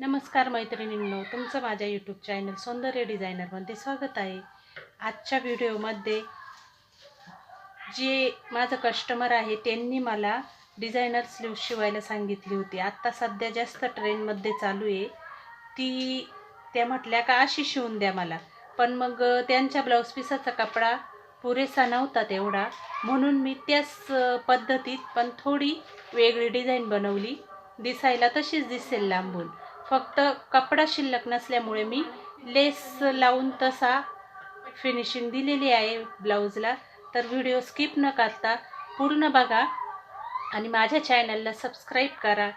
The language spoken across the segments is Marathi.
नमस्कार मैत्रिणींनो, तुमचं माझ्या यूट्यूब चॅनल सौंदर्य डिझायनरमध्ये स्वागत आहे. आजच्या व्हिडिओमध्ये जे माझं कस्टमर आहे त्यांनी मला डिझायनर स्लीव्ह शिवायला सांगितली होती. आत्ता सध्या जास्त ट्रेंडमध्ये चालू आहे ती. त्या म्हटल्या का अशी शिवून द्या मला, पण मग त्यांच्या ब्लाऊज पीसाचा कपडा पुरेसा नव्हता तेवढा, म्हणून मी त्याच पद्धतीत पण थोडी वेगळी डिझाईन बनवली. दिसायला तशीच दिसेल लांबून, फक्त कपडा शिल्लक नसल्यामुळे मी लेस लावून तसा फिनिशिंग दिलेली आहे ब्लाऊजला. तर व्हिडिओ स्किप न करता पूर्ण बघा आणि माझ्या चॅनलला सबस्क्राईब करा,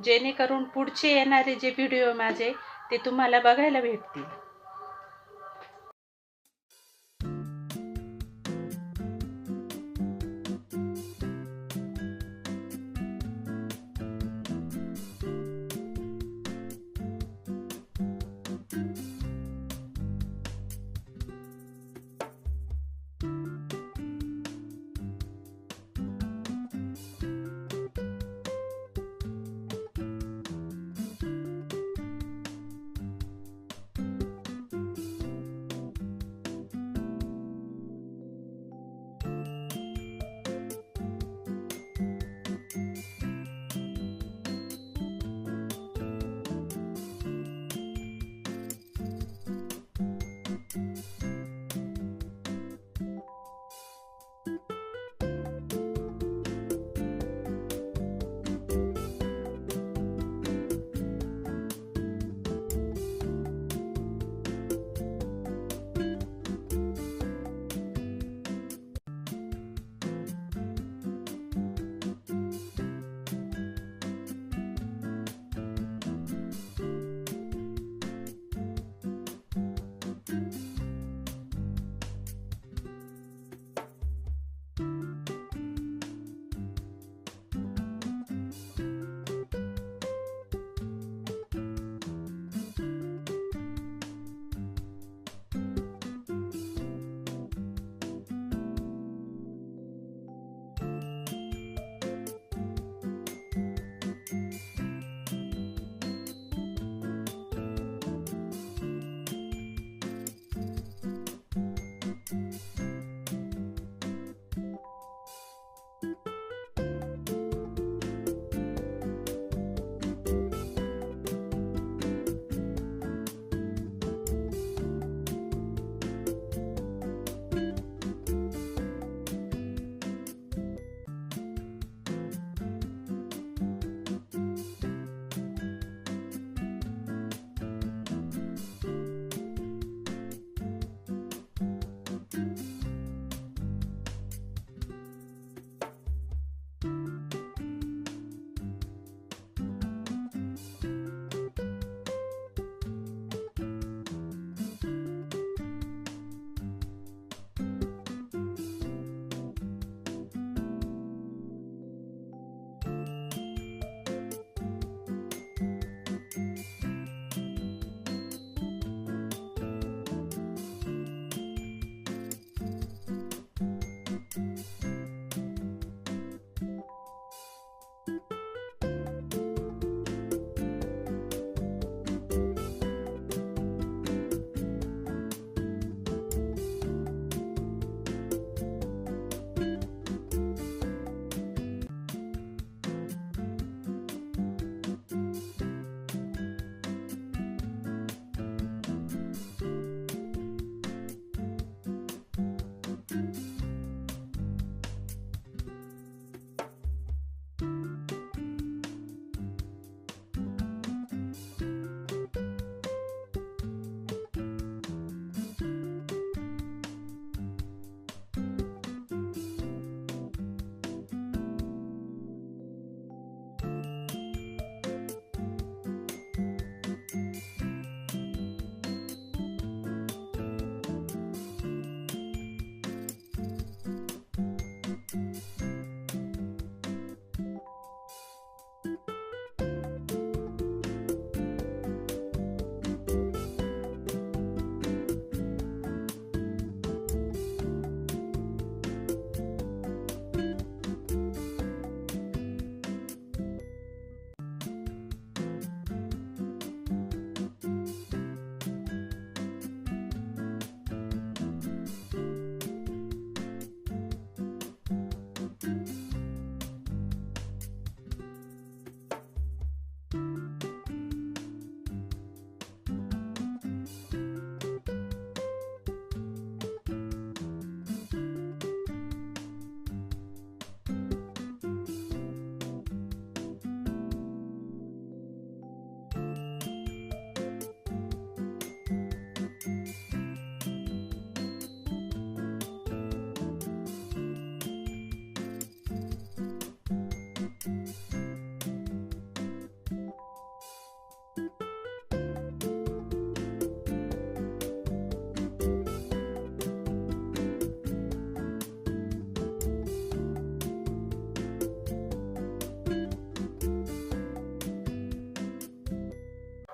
जेणेकरून पुढचे येणारे जे व्हिडिओ माझे ते तुम्हाला बघायला भेटतील.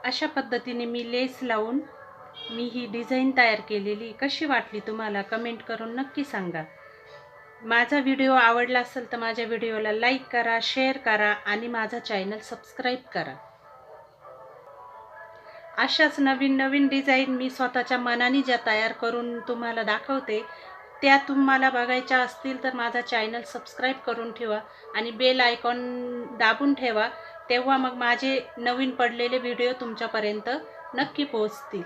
अशा पद्धतीने मी लेस लावून मी ही डिझाईन तयार केलेली. कशी वाटली तुम्हाला कमेंट करून नक्की सांगा. माझा व्हिडिओ आवडला असेल तर माझ्या व्हिडिओला लाईक करा, शेअर करा आणि माझा चॅनल सबस्क्राईब करा. अशाच नवीन नवीन डिझाईन मी स्वतःच्या मनाने ज्या तयार करून तुम्हाला दाखवते, त्या तुम्हाला बघायच्या असतील तर माझा चॅनल सबस्क्राईब करून ठेवा आणि बेल आयकॉन दाबून ठेवा. तेव्हा मग माझे नवीन पडलेले व्हिडिओ तुमच्यापर्यंत नक्की पोहोचतील.